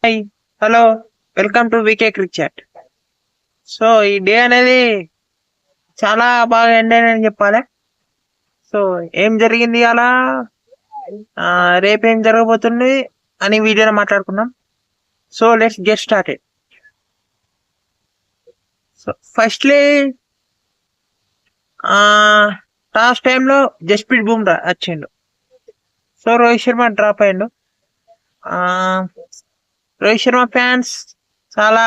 Hi, hello, welcome to VK cricket. So ఈ day అనేది చాలా బాగా ఎండ్ అయిందని చెప్పాలి. సో ఏం జరిగింది అలా, రేపు ఏం జరగబోతుంది అని వీడియోలో మాట్లాడుకున్నాం. So let's get started. So firstly toss టైంలో జస్ప్రీత్ బుమ్రా వచ్చిండు. సో రోహిత్ శర్మ డ్రాప్ అయ్యిండు. రోహిత్ శర్మ ఫ్యాన్స్ చాలా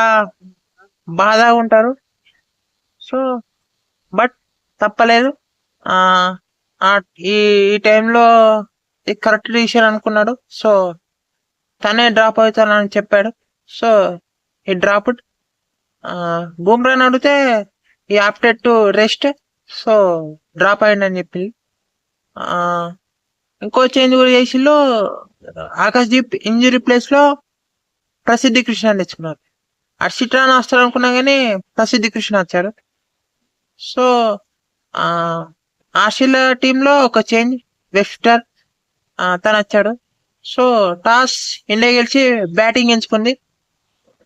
బాధగా ఉంటారు. సో బట్ తప్పలేదు. ఆ ఈ టైంలో కరెక్ట్ డిసిషన్ అనుకున్నాడు. సో తనే డ్రాప్ అవుతానని చెప్పాడు. సో ఈ డ్రాప్ బూమ్రాని అడిగితే ఈ opted to rest. So drop అయ్యిందని చెప్పింది. ఇంకో చేంజ్ కూడా చేసిళ్ళు. ఆకాశ్దీప్ ఇంజురీ ప్లేస్ లో ప్రసిద్ధి కృష్ణ తెచ్చుకున్నారు. హర్షిత్ రాణా వస్తారు అనుకున్నా కానీ ప్రసిద్ధి కృష్ణ వచ్చారు. సో ఆస్ట్రేలియా టీంలో ఒక చేంజ్, వెస్టర్ తను వచ్చాడు. సో టాస్ ఇండియా గెలిచి బ్యాటింగ్ ఎంచుకుంది.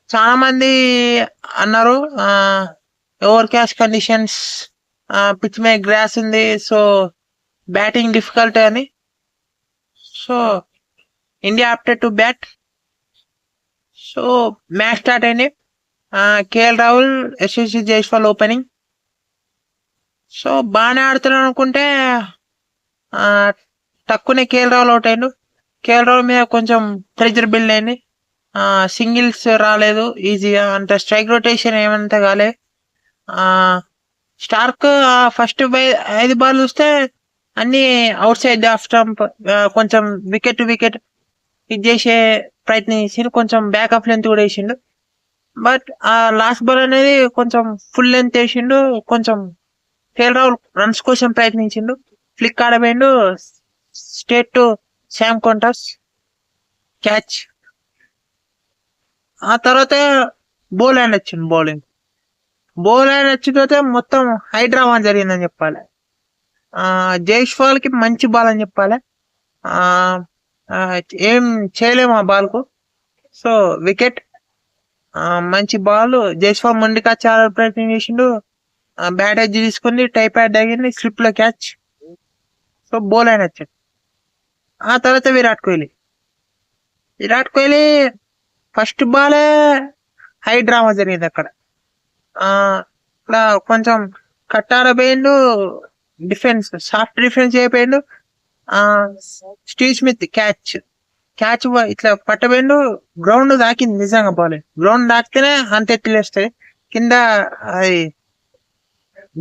చాలా మంది అన్నారు ఓవర్ క్యాష్ కండిషన్స్, పిచ్ మీద గ్రాస్ ఉంది, సో బ్యాటింగ్ డిఫికల్ట్ అని. So India opted to bat. So match start అయింది. KL Rahul, Yashasvi Jaiswal opening. So బాగానే ఆడుతున్నాడు అనుకుంటే తక్కువనే కేఎల్ రాహుల్ అవుట్ అయిండు. కేఎల్ రాహుల్ మీద కొంచెం ప్రెజర్ బిల్డ్ అయింది. సింగిల్స్ రాలేదు ఈజీగా, అంటే స్ట్రైక్ రొటేషన్ ఏమంతా కాలే. స్టార్క్ ఫస్ట్ 5 బాల్ చూస్తే అన్ని అవుట్ సైడ్ ఆఫ్ స్టంప్, కొంచెం వికెట్ టు వికెట్ ఇది చేసే ప్రయత్నం చేసిండు. కొంచెం బ్యాక్ ఆఫ్ లెంత్ కూడా వేసిండు. బట్ ఆ లాస్ట్ బాల్ అనేది కొంచెం ఫుల్ లెంత్ వేసిండు. కొంచెం కేఎల్ రాహుల్ రన్స్ కోసం ప్రయత్నించిండు. ఫ్లిక్ ఆడబోయిండు straight to Sam Konstas, catch. ఆ తర్వాత బౌలింగ్ వచ్చింది. బౌలింగ్ వచ్చిన తర్వాత మొత్తం హైడ్రామా జరిగిందని చెప్పాలి. జైస్వాల్ కి మంచి బాల్ అని చెప్పాలి. ఏం చేయలేము ఆ బాల్ కు. సో వికెట్, మంచి బాల్. జైస్వాల్ మొండికి చాలా ప్రయత్నం చేసిండు. బ్యాటేజ్ తీసుకుంది, టైప్యాడ్ తగింది, స్లిప్ లో క్యాచ్. సో బౌలింగ్ వచ్చాడు. ఆ తర్వాత విరాట్ కోహ్లీ ఫస్ట్ బాలే హై డ్రామా జరిగింది అక్కడ. ఇక్కడ కొంచెం కట్టారపోయిండు, డిఫెన్స్ సాఫ్ట్ డిఫెన్స్ అయిపోయిండు. స్టీవ్ స్మిత్ క్యాచ్ ఇట్లా పట్టబోయిండు. గ్రౌండ్ దాకింది నిజంగా. బాల్ గ్రౌండ్ దాకితేనే అంత ఎత్తులేస్తాయి. కింద అది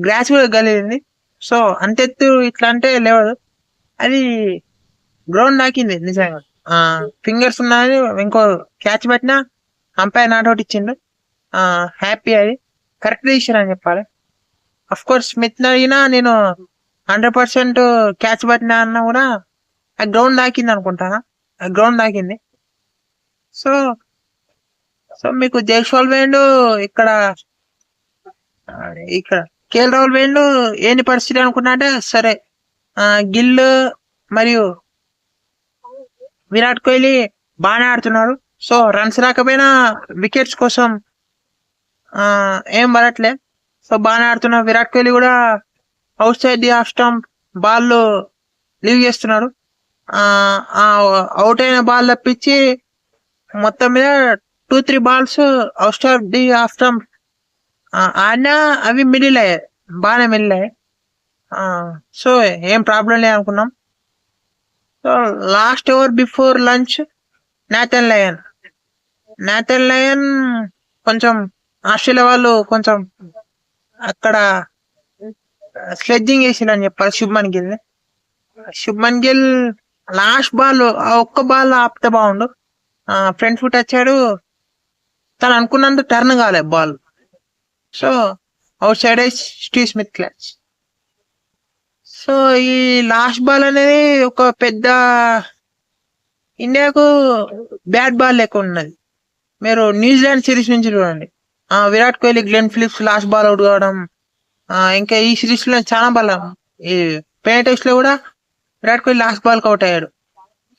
గ్రాస్ కూడా గలింది. సో అంతెత్తు ఇట్లా అంటే లేవదు, అది గ్రౌండ్ దాకింది నిజంగా. ఫింగర్స్ ఉన్నాయి. ఇంకో క్యాచ్ పట్టినా అంపైర్ నాట్అవుట్ ఇచ్చిండు. హ్యాపీ, అది కరెక్ట్ డిసిషన్ అని చెప్పాలి. అఫ్ కోర్స్ స్మిత్ అడిగినా నేను 100% క్యాచ్ పట్టినా అన్నా కూడా ఆ గ్రౌండ్ దాకింది అనుకుంటానా. ఆ గ్రౌండ్ దాకింది. సో మీకు జైస్వాల్ వేయండు, ఇక్కడ కేఎల్ రాహుల్ వేయండు. ఏంటి పరిస్థితి అనుకున్నా అంటే, సరే గిల్ మరియు విరాట్ కోహ్లీ బాగానే ఆడుతున్నారు. సో రన్స్ రాకపోయినా వికెట్స్ కోసం ఏం పడట్లే. సో బాగానే ఆడుతున్నారు. విరాట్ కోహ్లీ కూడా out side the off stump ball leave చేస్తున్నారు. అవుట్ అయిన బాల్ తప్పించి మొత్తం మీద 2-3 balls out side the off stump ఆడినా అవి మిడిల్ అయ్యాయి, బాగానే మిడిల్ అయ్యాయి. సో ఏం ప్రాబ్లం లేదు అనుకున్నాం. So last over before lunch Nathan lion కొంచెం ఆస్ట్రేలియా వాళ్ళు కొంచెం అక్కడ స్లెడ్జింగ్ చేసిండని చెప్పాలి. శుభ్మన్ గిల్ లాస్ట్ బాల్ ఒక్క బాల్ ఆపితే బాగుండు. ఫ్రంట్ ఫుట్ వచ్చాడు, తను అనుకున్నంత టర్న్ కాలే ball. So out side Steve Smith catch. So ఈ లాస్ట్ బాల్ అనేది ఒక పెద్ద ఇండియాకు బ్యాట్ బాల్ లెక్క ఉన్నది. మీరు న్యూజిలాండ్ సిరీస్ నుంచి చూడండి. Virat Kohli, Glenn Phillips last ball out కావడం, ఇంకా ఈ సిరీస్ లో చాలా బలం. ఈ పెయిన్ టెస్ట్ లో కూడా Virat Kohli last ball out అయ్యాడు.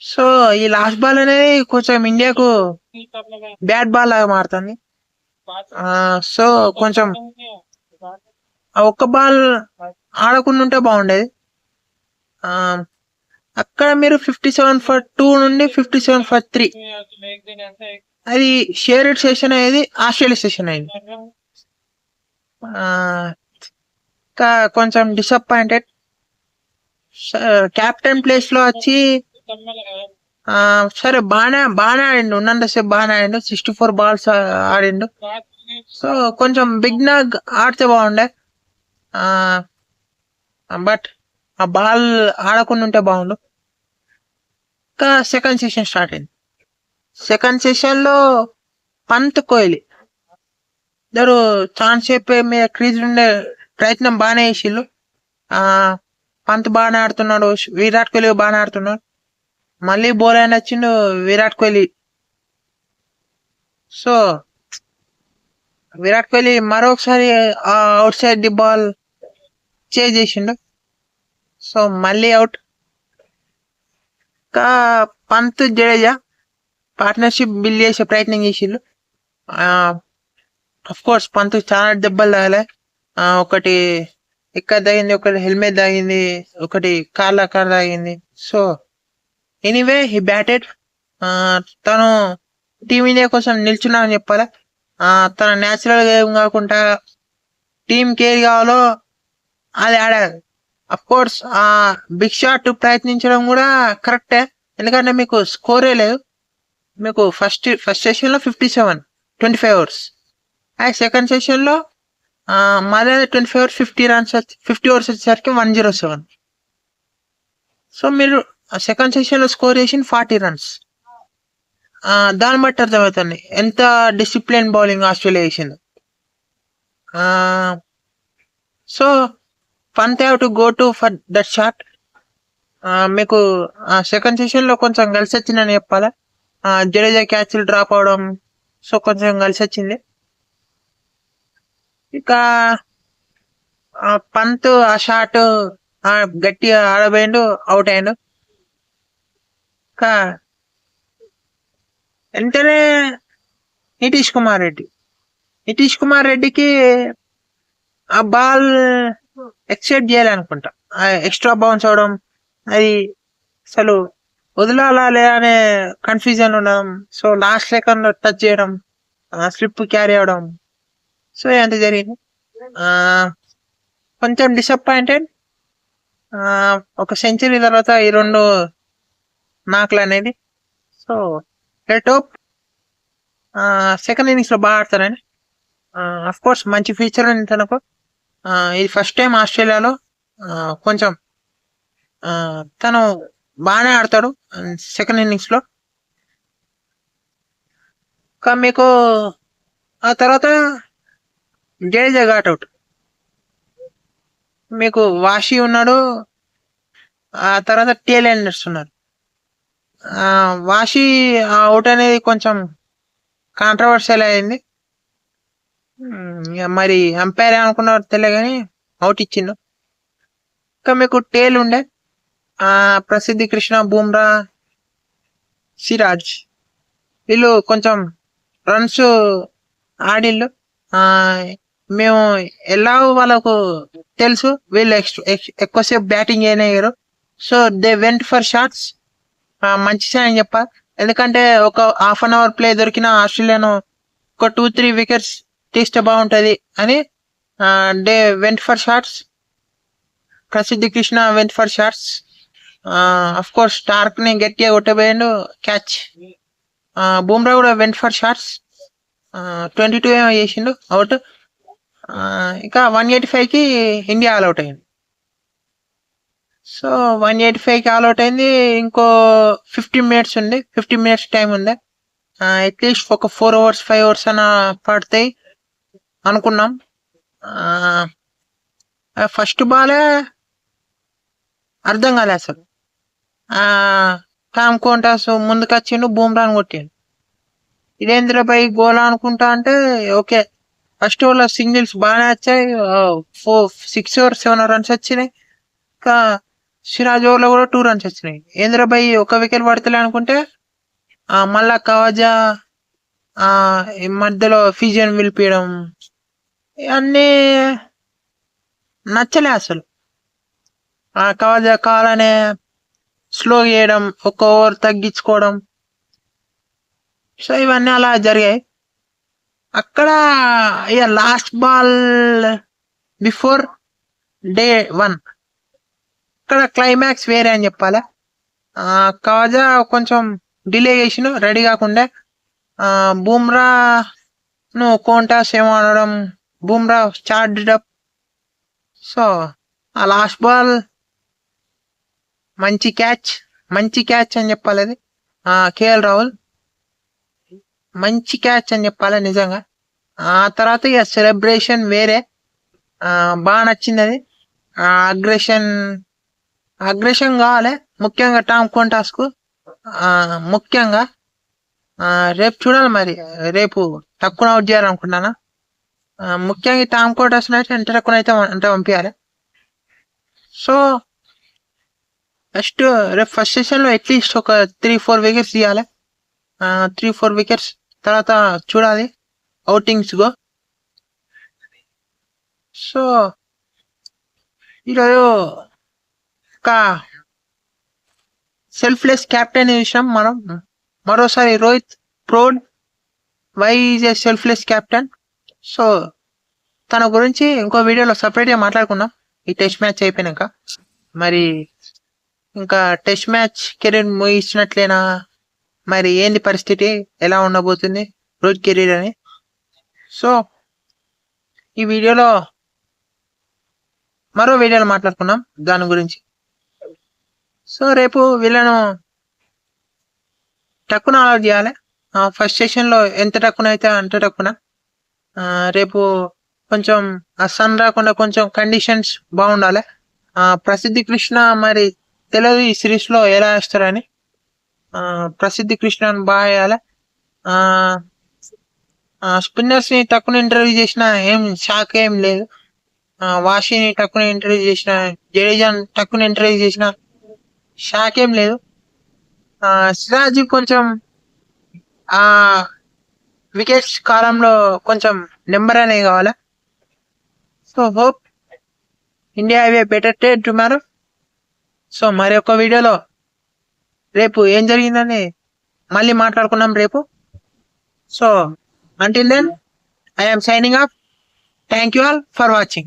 సో ఈ లాస్ట్ బాల్ అనేది కొంచెం ఇండియాకు బ్యాట్ బాల్ లాగా మారుతుంది. సో కొంచెం ఆ ఒక్క బాల్ ఆడకుండా ఉంటే బాగుండేది. అక్కడ మీరు 57-2 నుండి 57-3 అది షేర్డ్ సెషన్ అయ్యేది, ఆస్ట్రేలియా సెషన్ అయింది. ఇంకా కొంచెం డిసప్పాయింటెడ్. కెప్టెన్ ప్లేస్ లో వచ్చి సరే బాగానే ఆడిండు, ఉన్నంతసేపు బాగానే ఆడిండు, 64 balls ఆడిండు. సో కొంచెం బిగ్ నాగ్ ఆడితే బాగుండే, బట్ ఆ బాల్ ఆడకుండా ఉంటే బాగుండు. ఇంకా సెకండ్ సెషన్ స్టార్ట్ అయింది. సెకండ్ సెషన్ లో పంత్, కోహ్లీ ఇద్దరు ఛాన్స్ చెప్పే మీద క్రీజ్ ఉండే ప్రయత్నం బాగానే చేసిళ్ళు. పంత్ బాగానే ఆడుతున్నాడు, విరాట్ కోహ్లీ బాగానే ఆడుతున్నాడు. మళ్ళీ బౌల్ అయిన వచ్చిండు విరాట్ కోహ్లీ. సో విరాట్ కోహ్లీ మరొకసారి out side the ball chase చేసిండు. సో మళ్ళీ అవుట్. ఇంకా పంత్, జడేజా పార్ట్నర్షిప్ బిల్డ్ చేసే ప్రయత్నం చేసిండు. అఫ్ కోర్స్ పంత్ చాలా దెబ్బలు తగలే. ఒకటి ఇక్కడ తగింది, ఒకటి హెల్మెట్ తాగింది, ఒకటి కార్ తాగింది. So anyway he batted. తను టీమిండియా కోసం నిల్చున్నా అని చెప్పాలి. తన న్యాచురల్ గా ఏం కాకుండా టీం కేర్ కావాలో అది ఆడారు. అఫ్ కోర్స్ ఆ బిగ్ షాట్ ప్రయత్నించడం కూడా కరెక్టే, ఎందుకంటే మీకు స్కోరే లేదు. మీకు ఫస్ట్ సెషన్ లో 57 25 overs, సెకండ్ సెషన్ లో మళ్ళీ 25 overs 50 overs వచ్చేసరికి 107. సో మీరు సెకండ్ సెషన్ లో స్కోర్ చేసిన 40 runs. దాన్ని బట్టి అర్థమవుతుంది ఎంత డిసిప్లిన్ బౌలింగ్ ఆస్ట్రేలియా చేసింది. So Pant have to go to for that shot. మీకు సెకండ్ సెషన్ లో కొంచెం కలిసి వచ్చిందని చెప్పాలి. జడేజా క్యాచ్లు డ్రాప్ అవడం, సో కొంచెం కలిసి వచ్చింది. ఇక పంత్ ఆ షాట్ గట్టిగా ఆడబోయిండు, అవుట్ అయ్యిండు. ఇంకా వెంటనే నితీష్ కుమార్ రెడ్డికి ఆ బాల్ ఎక్సెప్ట్ చేయాలనుకుంటా, ఎక్స్ట్రా బౌన్స్ అవడం, అది అసలు వదలాలా లేదా అనే కన్ఫ్యూజన్ ఉండడం. సో లాస్ట్ సెకండ్ లో టచ్ చేయడం, స్లిప్ క్యారీ అవడం, సో ఎంత జరిగింది. కొంచెం డిసప్పాయింటెడ్. ఒక సెంచరీ తర్వాత ఈ 2 నాకులు అనేది. So let hope second innings లో బాగా ఆడతారని. అఫ్ కోర్స్ మంచి ఫీచర్ ఉంది తనకు. ఇది ఫస్ట్ టైం ఆస్ట్రేలియాలో. కొంచెం తను బాగానే ఆడతాడు సెకండ్ ఇన్నింగ్స్ లో. మీకు ఆ తర్వాత జడేజా ఘాట్ అవుట్. మీకు వాషి ఉన్నాడు, ఆ తర్వాత టేల్ ఎండర్స్ ఉన్నారు. వాషి అవుట్ అనేది కొంచెం కాంట్రవర్షియల్ అయింది. మరి అంపైర్ అనుకున్నారు తెలియదు కానీ అవుట్ ఇచ్చిండు. ఇంకా మీకు టేల్ ఉండే ప్రసిద్ధి కృష్ణ, బూమ్రా, సిరాజ్, వీళ్ళు కొంచెం రన్స్ ఆడిళ్ళు. మేము ఎలా వాళ్ళకు తెలుసు వీళ్ళు ఎక్కువసేపు బ్యాటింగ్ చేయలేరు. So they went for shots. మంచి అని చెప్పాలి, ఎందుకంటే ఒక హాఫ్ అన్ అవర్ ప్లే దొరికిన ఆస్ట్రేలియాను ఒక 2-3 wickets తీస్తే బాగుంటది అని they went for shots. Prasidh Krishna went for shots. Of course Starc ని గట్టిగా కొట్టబోయాడు, క్యాచ్. బూమ్రా కూడా వెంట్ ఫర్ షాట్స్, 22 ఏమో చేసిండు, అవుట్. ఇంకా 185 కి ఇండియా ఆల్అౌట్ అయింది. సో 185 కి ఆల్అౌట్ అయింది. ఇంకో 15 minutes ఉంది, 15 minutes టైం ఉంది. అట్లీస్ట్ ఒక 4 overs 5 overs అన్న పడతాయి అనుకున్నాం. ఫస్ట్ బాలే అర్థం కాలే అసలు. టామ్ కోంటాస్ ముందుకు వచ్చిండు, బూమ్రాని కొట్టిండు. ఇదేంద్రపై గోలా అనుకుంటా అంటే ఓకే. ఫస్ట్ ఓవర్లో సింగిల్స్ బాగానే వచ్చాయి, 6 or 7 runs వచ్చినాయి. ఇంకా సిరాజ్ ఓవర్లో కూడా 2 రన్స్ వచ్చినాయి. ఏంద్రబాయ్ ఒక వికెట్ పడతలే అనుకుంటే మళ్ళా కవాజా ఈ మధ్యలో ఫిజియన్ పిలిపియడం ఇవన్నీ నచ్చలే అసలు. కవాజా కావాలనే స్లో చేయడం, ఒక ఓవర్ తగ్గించుకోవడం, సో ఇవన్నీ అలా జరిగాయి. అక్కడ ఇక లాస్ట్ బాల్ బిఫోర్ డే 1 ఇక్కడ క్లైమాక్స్ వేరే అని చెప్పాలి. కవాజా కొంచెం డిలే చేసిన, రెడీ కాకుండా బుమ్రా కోంటాస్ ఏమో అనడం, బుమ్రా చార్జ్డ్ అప్. సో ఆ లాస్ట్ బాల్ మంచి క్యాచ్ అని చెప్పాలి. అది కేఎల్ రాహుల్ మంచి క్యాచ్ అని చెప్పాలి నిజంగా. ఆ తర్వాత ఇక సెలబ్రేషన్ వేరే, బాగా నచ్చింది అది. అగ్రెషన్ కావాలి ముఖ్యంగా టామ్ కోంటాస్కు. ముఖ్యంగా రేపు చూడాలి మరి, రేపు తక్కువ అవుట్ చేయాలనుకుంటున్నాను. ముఖ్యంగా టామ్ కోంటాస్ అయితే ఎంత తక్కువ అయితే అంటే పంపించాలి. సో రేపు ఫస్ట్ సెషన్లో అట్లీస్ట్ ఒక 3-4 వికెట్స్ తీయాలి. 3-4 వికెట్స్ తర్వాత చూడాలి అవుటింగ్స్ గో. సో ఈరోజు ఒక సెల్ఫ్లెస్ క్యాప్టెన్ విషయం మనం మరోసారి Rohit proved why is a selfless captain. So తన గురించి ఇంకో వీడియోలో సపరేట్గా మాట్లాడుకుందాం ఈ టెస్ట్ మ్యాచ్ అయిపోయినాక. మరి ఇంకా టెస్ట్ మ్యాచ్ కెరీర్ ముగిసినట్లేనా, మరి ఏంది పరిస్థితి, ఎలా ఉండబోతుంది రోహిత్ కెరీర్ అని. సో ఈ వీడియోలో మరో వీడియోలో మాట్లాడుకున్నాం దాని గురించి. సో రేపు వీళ్ళను టక్కున అవుట్ చేయాలి. ఫస్ట్ సెషన్లో ఎంత టక్కున అయితే అంత టక్కున. రేపు కొంచెం సన్ రాకుండా కొంచెం కండిషన్స్ బాగుండాలి. ప్రసిద్ధి కృష్ణ మరి తెలియదు ఈ సిరీస్లో ఎలా వేస్తారని. ప్రసిద్ధి కృష్ణని బాగా వేయాలి. స్పిన్నర్స్ని తక్కువ ఇంటర్వ్యూ చేసిన ఏం షాక్ ఏం లేదు. వాషిని తక్కువ ఇంటర్వ్యూ చేసిన, జడేజాని తక్కువ ఇంటర్వ్యూ చేసిన షాక్ ఏం లేదు. సిరాజ్ కొంచెం వికెట్స్ కాలంలో కొంచెం నెంబర్ అనేది కావాలి. So hope India have a better day tomorrow. So మరి ఒక వీడియోలో రేపు ఏం జరిగిందని మళ్ళీ మాట్లాడుకున్నాం రేపు. So until then I am signing off. Thank you all for watching.